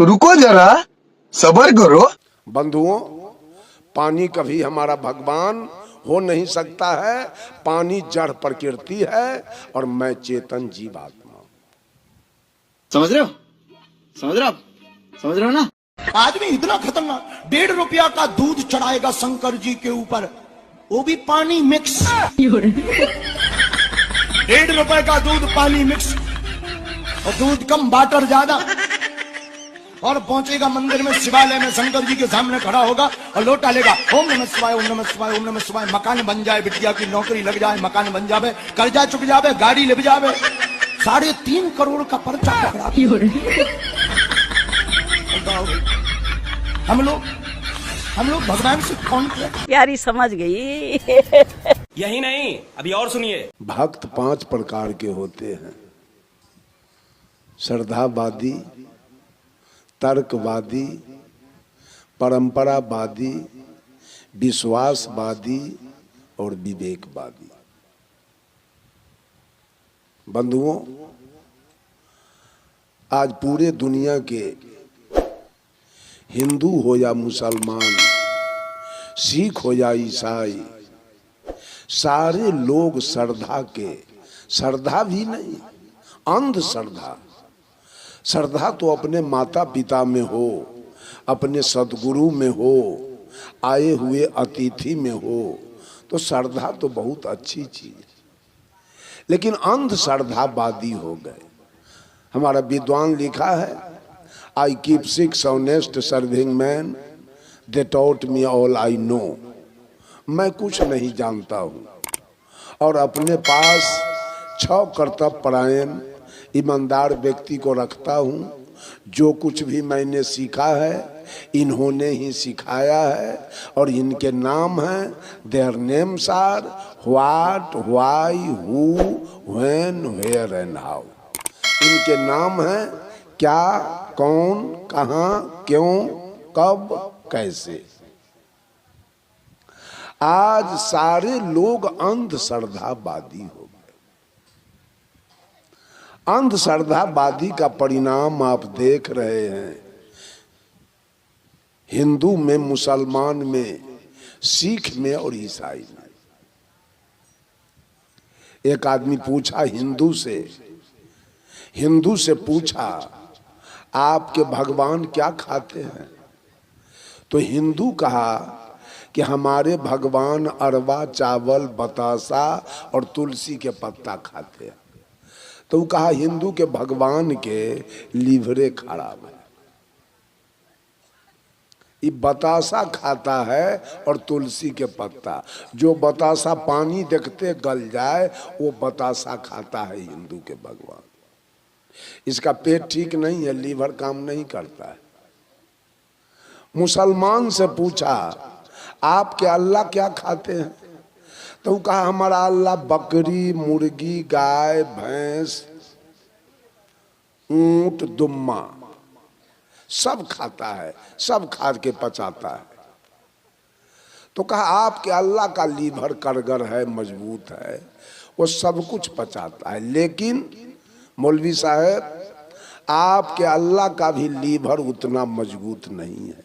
रुको जरा, सब्र करो। बंधुओं, पानी कभी हमारा भगवान हो नहीं सकता है। पानी जड़ प्रकृति है और मैं चेतन जीवात्मा। समझ रहे हो? समझ रहे हो आप? समझ रहे हो ना? आदमी इतना खतरनाक, 1.5 रुपया का दूध चढ़ाएगा शंकर जी के ऊपर, वो भी पानी मिक्स। 1.5 रुपए का दूध पानी मिक्स, और दूध कम वाटर ज्यादा। और पहुंचेगा मंदिर में, शिवालय में, शंकर जी के सामने खड़ा होगा और लोटा लेगा, ओम नमः शिवाय, ओम नमः शिवाय, ओम नमः शिवाय। मकान बन जाए, बिटिया की नौकरी लग जाए, मकान बन जावे, कर्जा चुक जावे, गाड़ी ले जावे, 3.5 करोड़ का पर्चा पकड़ा। हम लोग भगवान से कौन प्यारी समझ गई। यही नहीं, अभी और सुनिए। भक्त 5 प्रकार के होते हैं: श्रद्धावादी, तर्कवादी, परंपरावादी, विश्वासवादी और विवेकवादी। बंधुओं, आज पूरे दुनिया के हिंदू हो या मुसलमान, सिख हो या ईसाई, सारे लोग श्रद्धा भी नहीं, अंधश्रद्धा। श्रद्धा तो अपने माता पिता में हो, अपने सदगुरु में हो, आए हुए अतिथि में हो, तो श्रद्धा तो बहुत अच्छी चीज है। लेकिन अंधश्रद्धावादी हो गए। हमारा विद्वान लिखा है, I keep 6 honest serving man, they taught me all I know. मैं कुछ नहीं जानता हूँ और अपने पास 6 कर्तव्यपरायण ईमानदार व्यक्ति को रखता हूँ। जो कुछ भी मैंने सीखा है इन्होंने ही सिखाया है, और इनके नाम हैं, their names are what, why, who, when, where and how. इनके नाम हैं क्या, कौन, कहाँ, क्यों, कब, कैसे। आज सारे लोग अंधश्रद्धावादी हो गए। अंधश्रद्धावादी का परिणाम आप देख रहे हैं, हिंदू में, मुसलमान में, सिख में और ईसाई में। एक आदमी पूछा हिंदू से पूछा, आपके भगवान क्या खाते हैं? तो हिंदू कहा कि हमारे भगवान अरवा चावल, बतासा और तुलसी के पत्ता खाते हैं। तो वो कहा हिंदू के भगवान के लीवरे खराब है, ये बतासा खाता है और तुलसी के पत्ता। जो बतासा पानी देखते गल जाए वो बतासा खाता है हिंदू के भगवान। इसका पेट ठीक नहीं है, लीवर काम नहीं करता है। मुसलमान से पूछा, आपके अल्लाह क्या खाते हैं? तो कहा हमारा अल्लाह बकरी, मुर्गी, गाय, भैंस, ऊंट, दुम्मा सब खाता है, सब खा के पचाता है। तो कहा आपके अल्लाह का लीवर करगर है, मजबूत है, वो सब कुछ पचाता है। लेकिन मौलवी साहब, आपके अल्लाह का भी लीवर उतना मजबूत नहीं है।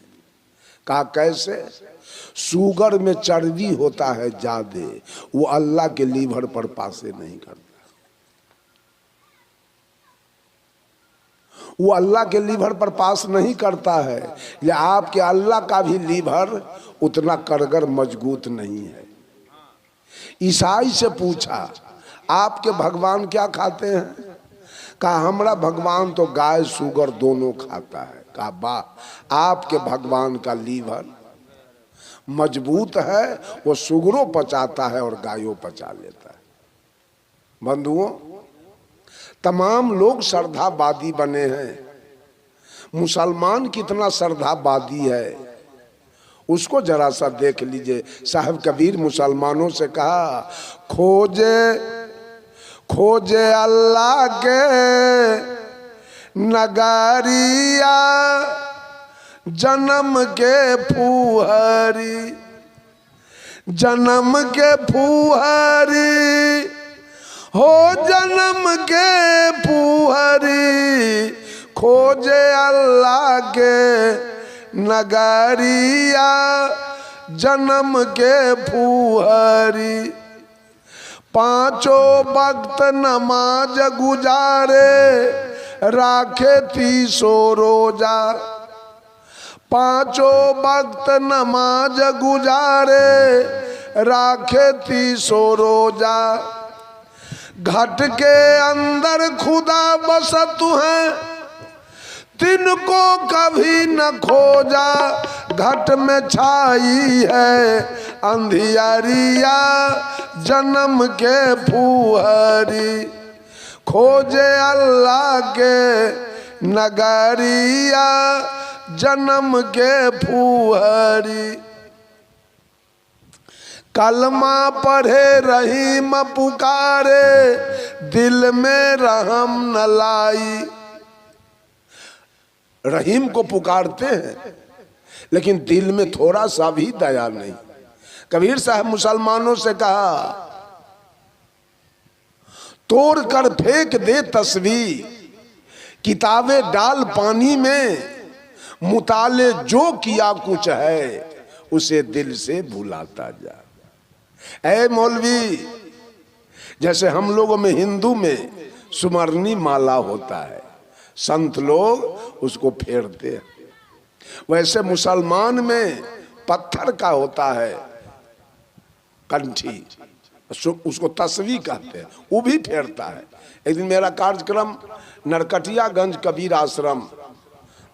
कहा कैसे? शुगर में चर्बी होता है ज्यादा, वो अल्लाह के लीवर पर पासे नहीं करता। वो अल्लाह के लीवर पर पास नहीं करता है, ये आपके अल्लाह का भी लीवर उतना करगर मजबूत नहीं है। ईसाई से पूछा, आपके भगवान क्या खाते हैं? कहा हमारा भगवान तो गाय शुगर दोनों खाता है। कहा वाह, आपके भगवान का लीवर मजबूत है, वो शुगरों पचाता है और गायों पचा लेता है। बंधुओं, तमाम लोग श्रद्धावादी बने हैं। मुसलमान कितना श्रद्धावादी है उसको जरा सा देख लीजिए। साहब कबीर मुसलमानों से कहा, खोजे अल्लाह के नगारिया, जन्म के फुहरी, जन्म के फुहरी हो, जन्म के फुहरी, खोजे अल्लाह के नगरिया जन्म के फुहरी, पांचों वक्त नमाज गुजारे राखे 30 रोजा, पांचों वक्त नमाज गुजारे राखे 30 रोजा। घट के अंदर खुदा बसत है तिनको कभी न खोजा, घट में छाई है अंधियारिया जन्म के फुहरी, खोजे अल्लाह के नगरिया जन्म के फुहरी। कलमा पढ़े रहीम पुकारे दिल में रहम न लाई। रहीम को पुकारते हैं लेकिन दिल में थोड़ा सा भी दया नहीं। कबीर साहब मुसलमानों से कहा, तोड़ कर फेंक दे तस्वीर, किताबें डाल पानी में, मुताले जो किया कुछ है उसे दिल से भुलाता जा। ऐ मौलवी, जैसे हम लोगों में हिंदू में सुमरनी माला होता है, संत लोग उसको फेरते हैं, वैसे मुसलमान में पत्थर का होता है कंठी, उसको तस्वीर कहते हैं, वो भी फेरता है। एक दिन मेरा कार्यक्रम नरकटियागंज कबीर आश्रम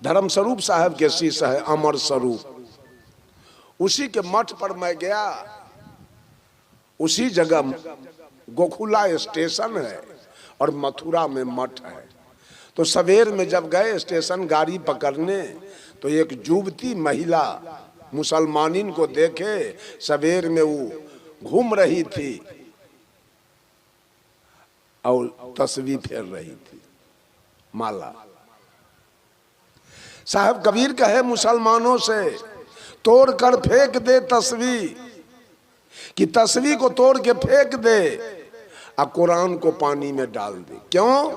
धर्म स्वरूप साहब के शिष्य है अमर स्वरूप, उसी के मठ पर मैं गया। उसी जगह गोकुला स्टेशन है और मथुरा में मठ है। तो सवेर में जब गए स्टेशन गाड़ी पकड़ने तो एक युवती महिला मुसलमानिन को देखे, सवेर में वो घूम रही थी और तस्वीर फेर रही थी माला। साहब कबीर कहे मुसलमानों से, तोड़ कर फेंक दे तस्वीर, कि तस्वीर को तोड़ के फेंक दे और कुरान को पानी में डाल दे। क्यों?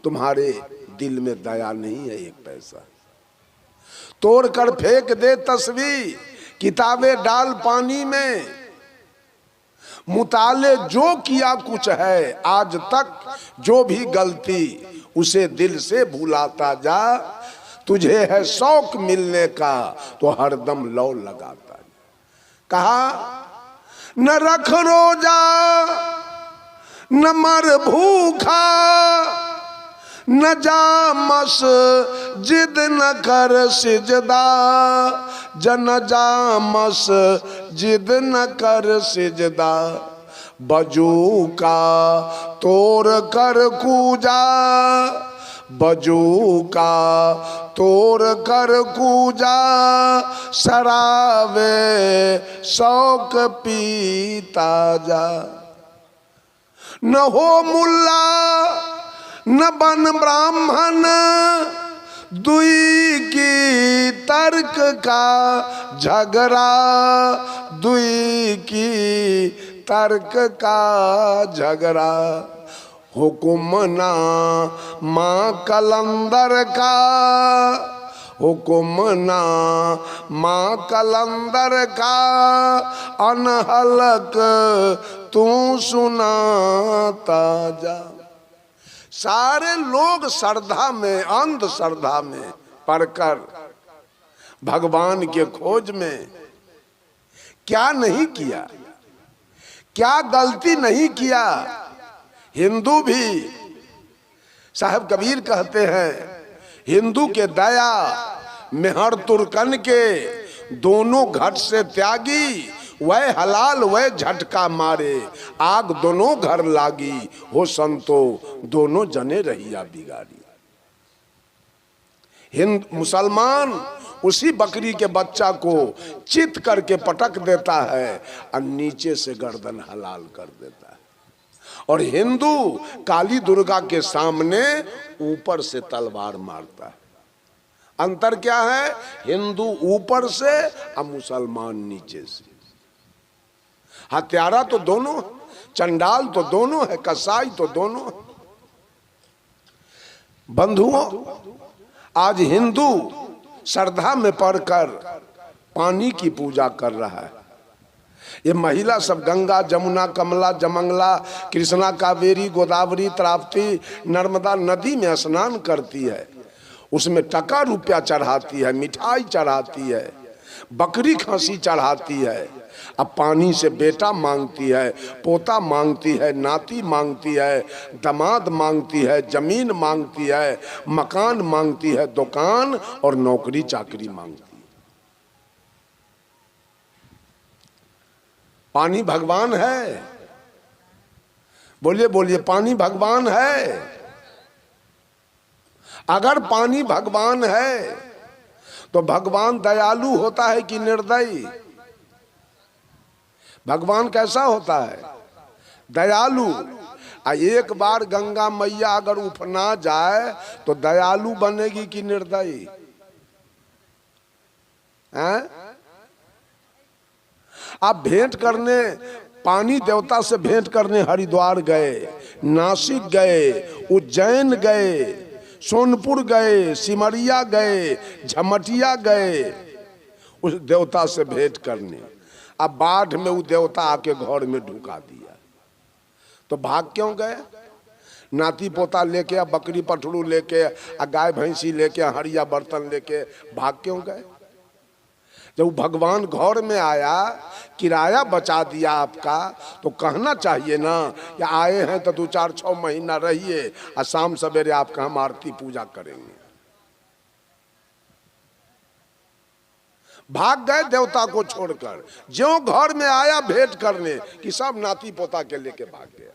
तुम्हारे दिल में दया नहीं है एक पैसा। तोड़ कर फेंक दे तस्वीर, किताबें डाल पानी में, मुताले जो किया कुछ है आज तक, जो भी गलती उसे दिल से भुलाता जा। तुझे है शौक मिलने का तो हरदम लौ लगाता जा। कहा न रख रोजा न मर भूखा, न जा मस्जिद न कर सिजदा, जन जा मस्जिद न कर सिजदा। बजू का तोड़ कर कूजा, बजू का तोड़ कर कूजा, शराबे शौक पीता जा। न हो मुल्ला न बन ब्राह्मण, दुई की तर्क का झगड़ा, दुई की तर्क का झगड़ा। हुकुम ना माँ कलंदर का, हुकुम ना माँ कलंदर का, अनहलक तू सुनाता जा। सारे लोग श्रद्धा में, अंध श्रद्धा में पढ़कर भगवान के खोज में क्या नहीं किया, क्या गलती नहीं किया। हिंदू भी साहब कबीर कहते हैं, हिंदू के दया मेहर तुर्कन के, दोनों घट से त्यागी, वह हलाल वह झटका मारे, आग दोनों घर लागी, हो संतो दोनों जने रहिया बिगाड़ी। हिंद मुसलमान उसी बकरी के बच्चा को चित करके पटक देता है और नीचे से गर्दन हलाल कर देता है। और हिंदू काली दुर्गा के सामने ऊपर से तलवार मारता है। अंतर क्या है? हिंदू ऊपर से और मुसलमान नीचे से। हत्यारा तो दोनों, चंडाल तो दोनों है, कसाई तो दोनों है। बंधुओं, आज हिंदू श्रद्धा में पड़कर पानी की पूजा कर रहा है। ये महिला सब गंगा, जमुना, कमला, जमंगला, कृष्णा, कावेरी, गोदावरी, ताप्ती, नर्मदा नदी में स्नान करती है। उसमें टका रुपया चढ़ाती है, मिठाई चढ़ाती है, बकरी खसी चढ़ाती है। अब पानी से बेटा मांगती है, पोता मांगती है, नाती मांगती है, दामाद मांगती है, जमीन मांगती है, मकान मांगती है, दुकान और नौकरी चाकरी मांगती है। पानी भगवान है। बोलिए बोलिए, पानी भगवान है। अगर पानी भगवान है तो भगवान दयालु होता है कि निर्दयी? भगवान कैसा होता है? दयालु। एक बार गंगा मैया अगर उफना जाए तो दयालु बनेगी कि निर्दयी? हैं? आप भेंट करने, पानी देवता से भेंट करने हरिद्वार गए, नासिक गए, उज्जैन गए, सोनपुर गए, सिमरिया गए, झमटिया गए उस देवता से भेंट करने। अब बाढ़ में वो देवता आके घर में ढुका दिया तो भाग क्यों गए? नाती पोता लेके, बकरी पठरू लेके, गाय भैंसी लेके, हरिया बर्तन लेके भाग क्यों गए? जब भगवान घर में आया, किराया बचा दिया आपका, तो कहना चाहिए ना कि आए हैं तो 2-4-6 महीना रहिए और शाम सवेरे आपका हम आरती पूजा करेंगे। भाग गए देवता को छोड़कर। ज्यों घर में आया भेंट करने कि सब नाती पोता के लेके भाग गया।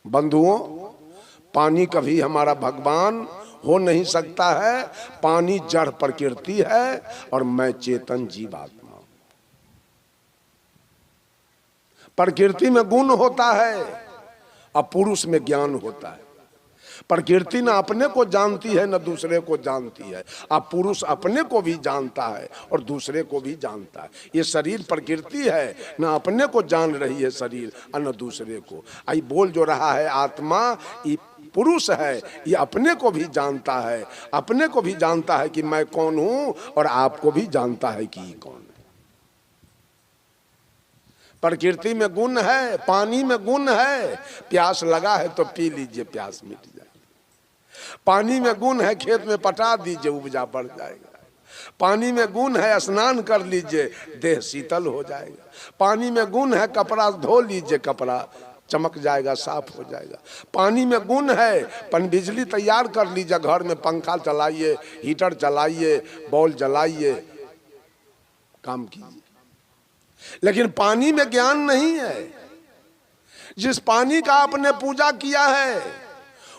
बंधुओं, पानी कभी हमारा भगवान हो नहीं सकता है। पानी जड़ प्रकृति है और मैं चेतन जीवात्मा हूं। प्रकृति में गुण होता है और पुरुष में ज्ञान होता है। प्रकृति न अपने को जानती है न दूसरे को जानती है, अब पुरुष अपने को भी जानता है और दूसरे को भी जानता है। ये शरीर प्रकृति है, न अपने को जान रही है शरीर और न दूसरे को। आई बोल जो रहा है आत्मा, ये पुरुष है, ये अपने को भी जानता है, अपने को भी जानता है कि मैं कौन हूं और आपको भी जानता है कि ये कौन है। प्रकृति में गुण है, पानी में गुण है। प्यास लगा है तो पी लीजिए, प्यास मिट जाए। पानी में गुण है, खेत में पटा दीजिए, उपजा बढ़ जाएगा। पानी में गुण है, स्नान कर लीजिए, देह शीतल हो जाएगा। पानी में गुण है, कपड़ा धो लीजिए, कपड़ा चमक जाएगा, साफ हो जाएगा। पानी में गुण है, पन बिजली तैयार कर लीजिए, घर में पंखा चलाइए, हीटर चलाइए, बॉल जलाइए, काम कीजिए। लेकिन पानी में ज्ञान नहीं है। जिस पानी का आपने पूजा किया है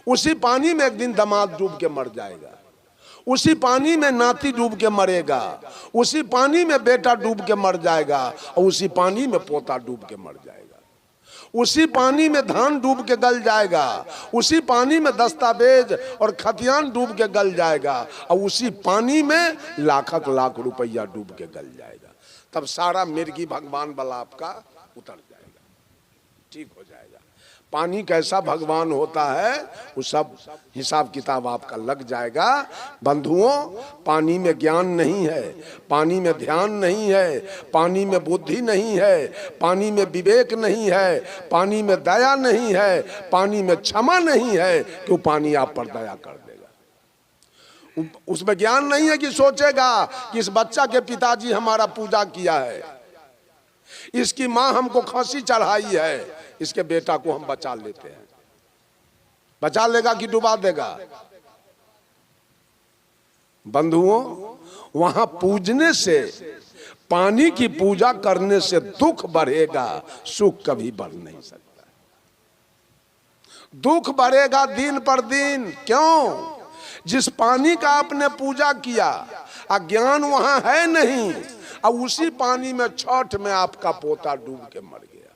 उसी पानी में एक दिन दामाद डूब के मर जाएगा, उसी पानी में नाती डूब के मरेगा, उसी पानी में बेटा डूब के मर जाएगा और उसी पानी में पोता डूब के मर जाएगा, उसी पानी में धान डूब के गल जाएगा, उसी पानी में दस्तावेज और खतियान डूब के गल जाएगा और उसी पानी में लाख रुपया डूब के गल जाएगा। तब सारा मिर्गी भगवान वाला आपका उतर जाएगा, ठीक हो जाएगा। पानी कैसा भगवान होता है वो सब हिसाब किताब आपका लग जाएगा। बंधुओं, पानी में ज्ञान नहीं है, पानी में ध्यान नहीं है, पानी में बुद्धि नहीं है, पानी में विवेक नहीं है, पानी में दया नहीं है, पानी में क्षमा नहीं है कि वो पानी आप पर दया कर देगा। उसमें ज्ञान नहीं है कि सोचेगा कि इस बच्चा के पिताजी हमारा पूजा किया है, इसकी माँ हमको खांसी चढ़ाई है, इसके बेटा को हम बचा लेते हैं। बचा लेगा कि डुबा देगा? बंधुओं, वहां पूजने से, पानी की पूजा करने से दुख बढ़ेगा, सुख कभी बढ़ नहीं सकता। दुख बढ़ेगा दिन पर दिन। क्यों? जिस पानी का आपने पूजा किया, अज्ञान वहां है नहीं, और उसी पानी में छठ में आपका पोता डूब के मर गया,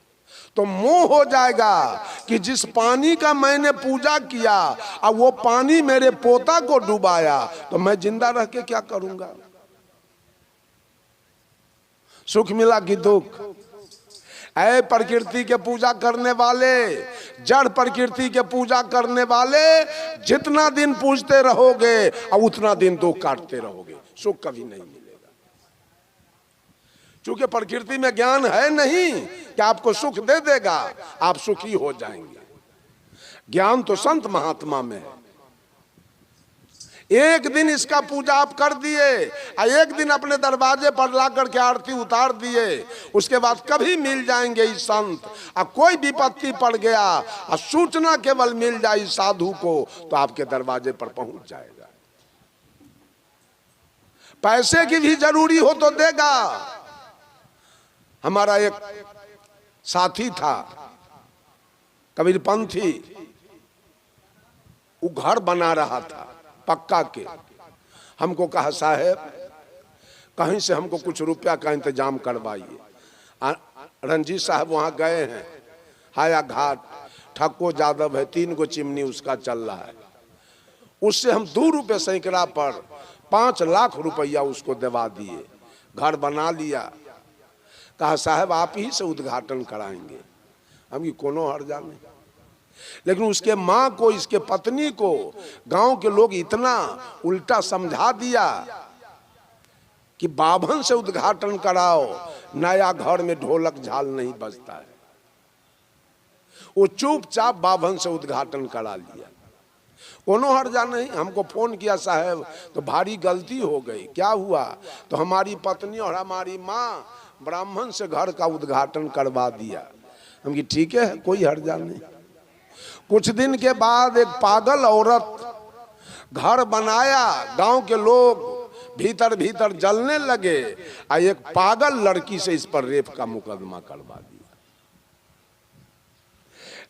तो मोह हो जाएगा कि जिस पानी का मैंने पूजा किया और वो पानी मेरे पोता को डुबाया, तो मैं जिंदा रह के क्या करूंगा? सुख मिला कि दुख? ऐ प्रकृति के पूजा करने वाले, जड़ प्रकृति के पूजा करने वाले, जितना दिन पूजते रहोगे और उतना दिन दुख काटते रहोगे, सुख कभी नहीं मिलेगा। क्योंकि प्रकृति में ज्ञान है नहीं कि आपको सुख दे देगा, आप सुखी हो जाएंगे। ज्ञान तो संत महात्मा में है। एक दिन इसका पूजा आप कर दिए और एक दिन अपने दरवाजे पर ला करके आरती उतार दिए, उसके बाद कभी मिल जाएंगे इस संत। और कोई विपत्ति पड़ गया और सूचना केवल मिल जाए साधु को तो आपके दरवाजे पर पहुंच जाएगा। पैसे की भी जरूरी हो तो देगा। हमारा एक साथी था कबीरपंथी, वो घर बना रहा था पक्का के। हमको कहा साहब कहीं से हमको कुछ रुपया का इंतजाम करवाइए। रंजीत साहब वहां गए हैं, हाया घाट, ठक्को जादव है, 3 गो चिमनी उसका चल रहा है। उससे हम 2 रुपये सैकड़ा पर 5 लाख रुपया उसको दिवा दिए, घर बना लिया। कहा साहब आप ही से उद्घाटन कराएंगे। हम की कोनो हर्जा नहीं। लेकिन उसके माँ को, इसके पत्नी को गांव के लोग इतना उल्टा समझा दिया कि बाभन से उद्घाटन कराओ, नया घर में ढोलक झाल नहीं बजता है। वो चुपचाप बाभन से उद्घाटन करा लिया, कोनो हर्जा नहीं। हमको फोन किया साहब तो भारी गलती हो गई। क्या हुआ? तो हमारी पत्नी और हमारी माँ ब्राह्मण से घर का उद्घाटन करवा दिया। हम की ठीक है, कोई हर्जा नहीं। कुछ दिन के बाद एक पागल औरत घर बनाया, गांव के लोग भीतर भीतर जलने लगे और एक पागल लड़की से इस पर रेप का मुकदमा करवा दिया।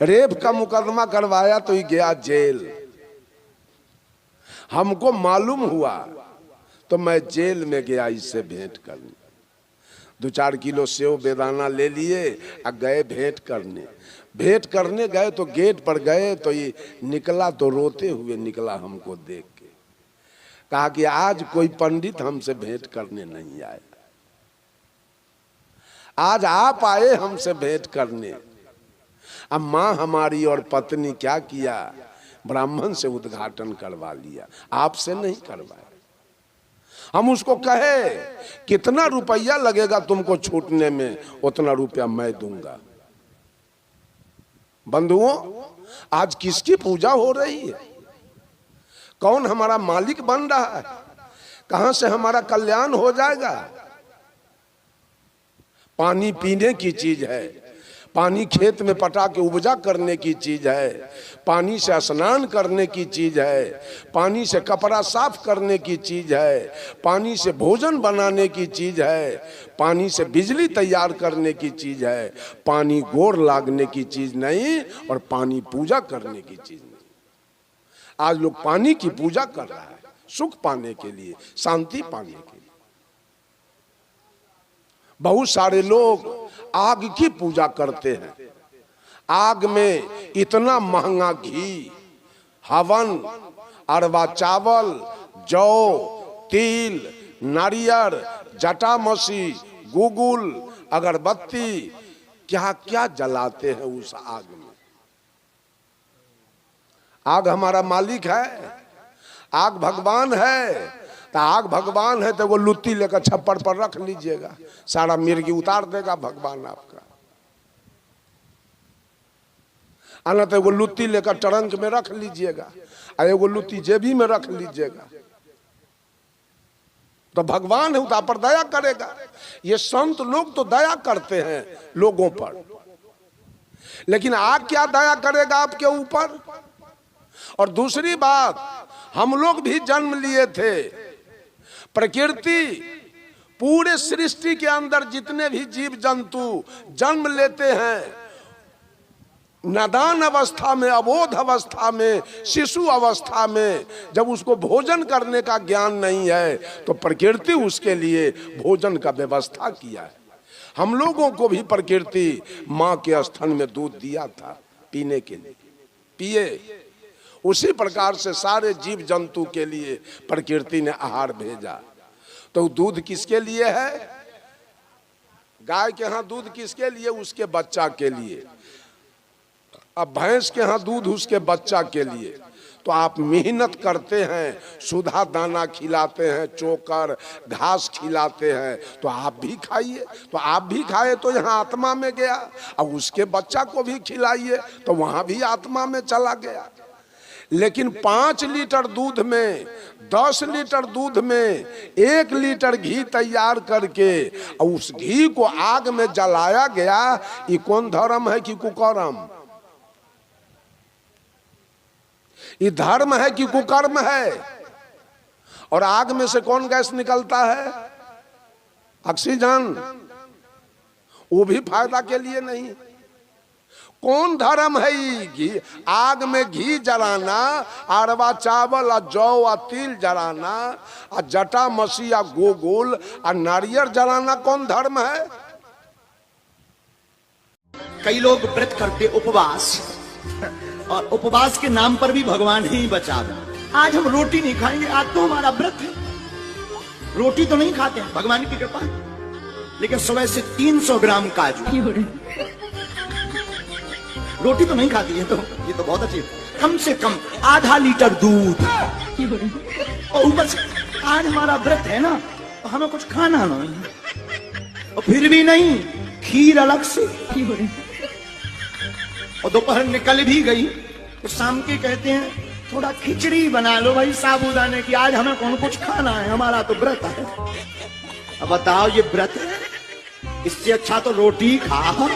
रेप का मुकदमा करवाया तो ये गया जेल। हमको मालूम हुआ तो मैं जेल में गया इससे भेंट करने। 2-4 किलो सेव बेदाना ले लिए और गए भेंट करने। भेंट करने गए तो गेट पर गए तो ये निकला तो रोते हुए निकला हमको देख के। कहा कि आज कोई पंडित हमसे भेंट करने नहीं आया, आज आप आए हमसे भेंट करने। अब माँ हमारी और पत्नी क्या किया, ब्राह्मण से उद्घाटन करवा लिया, आपसे नहीं करवाया। हम उसको कहे कितना रुपया लगेगा तुमको छूटने में, उतना रुपया मैं दूंगा। बंधुओं आज किसकी पूजा हो रही है? कौन हमारा मालिक बन रहा है? कहां से हमारा कल्याण हो जाएगा? पानी पीने की चीज है, पानी खेत में पटा के उपजा करने की चीज है, पानी से स्नान करने की चीज है, पानी से कपड़ा साफ करने की चीज है, पानी से भोजन बनाने की चीज है, पानी से बिजली तैयार करने की चीज है। पानी गोर लागने की चीज नहीं और पानी पूजा करने की चीज नहीं। आज लोग पानी की पूजा कर रहा है सुख पाने के लिए, शांति पाने के लिए। बहुत सारे लोग आग की पूजा करते हैं। आग में इतना महंगा घी, हवन, अरवा चावल, जौ, तिल, नारियल, जटामसी, गुगुल, अगरबत्ती, क्या क्या जलाते हैं उस आग में। आग हमारा मालिक है, आग भगवान है। तो आग भगवान है तो वो लुत्ती लेकर छप्पर पर रख लीजिएगा, सारा मिर्गी उतार देगा भगवान आपका। आना तो वो लुत्ती लेकर टरंक में रख लीजिएगा और वो लुत्ती जेबी में रख लीजिएगा, तो भगवान है उतार पर दया करेगा। ये संत लोग तो दया करते हैं लोगों पर, लेकिन आग क्या दया करेगा आपके ऊपर? और दूसरी बात, हम लोग भी जन्म लिए थे। प्रकृति पूरे सृष्टि के अंदर जितने भी जीव जंतु जन्म लेते हैं, नादान अवस्था में, अबोध अवस्था में, शिशु अवस्था में, जब उसको भोजन करने का ज्ञान नहीं है तो प्रकृति उसके लिए भोजन का व्यवस्था किया है। हम लोगों को भी प्रकृति माँ के स्तन में दूध दिया था पीने के लिए, पिए। उसी प्रकार से सारे जीव जंतु के लिए प्रकृति ने आहार भेजा। तो दूध किसके लिए है? गाय के यहाँ दूध किसके लिए? उसके बच्चा के लिए। अब भैंस के यहाँ दूध उसके बच्चा के लिए। तो आप मेहनत करते हैं, सुधा दाना खिलाते हैं, चोकर घास खिलाते हैं, तो आप भी खाइए। तो आप भी खाए तो यहाँ आत्मा में गया, और उसके बच्चा को भी खिलाइए तो वहां भी आत्मा में चला गया। लेकिन 5 लीटर दूध में, 10 लीटर दूध में 1 लीटर घी तैयार करके और उस घी को आग में जलाया गया, ये कौन धर्म है कि कुकर्म? ये धर्म है कि कुकर्म है? और आग में से कौन गैस निकलता है? ऑक्सीजन। वो भी फायदा के लिए नहीं। कौन धर्म है ये? घी, आग में घी जलाना, अरवा चावल और जौ और तिल जलाना, और जटा मसी या गोगोल और नारियल जलाना कौन धर्म है? कई लोग व्रत करते उपवास, और उपवास के नाम पर भी भगवान ही बचावे। आज हम रोटी नहीं खाएंगे, आज तो हमारा व्रत है, रोटी तो नहीं खाते हैं, भगवान की कृपा है। लेकिन सुबह से 300 ग्राम काजू, रोटी तो नहीं खाती है, तो ये तो बहुत अच्छी है। कम से कम आधा लीटर दूध, और ऊपर से आज हमारा व्रत है ना, तो हमें कुछ खाना नहीं, और फिर भी नहीं, खीर अलग से। और दोपहर निकल भी गई तो शाम के कहते हैं थोड़ा खिचड़ी बना लो भाई साबूदाने की, आज हमें कौन कुछ खाना है, हमारा तो व्रत है। अब बताओ, ये व्रत है? इससे अच्छा तो रोटी खाओ।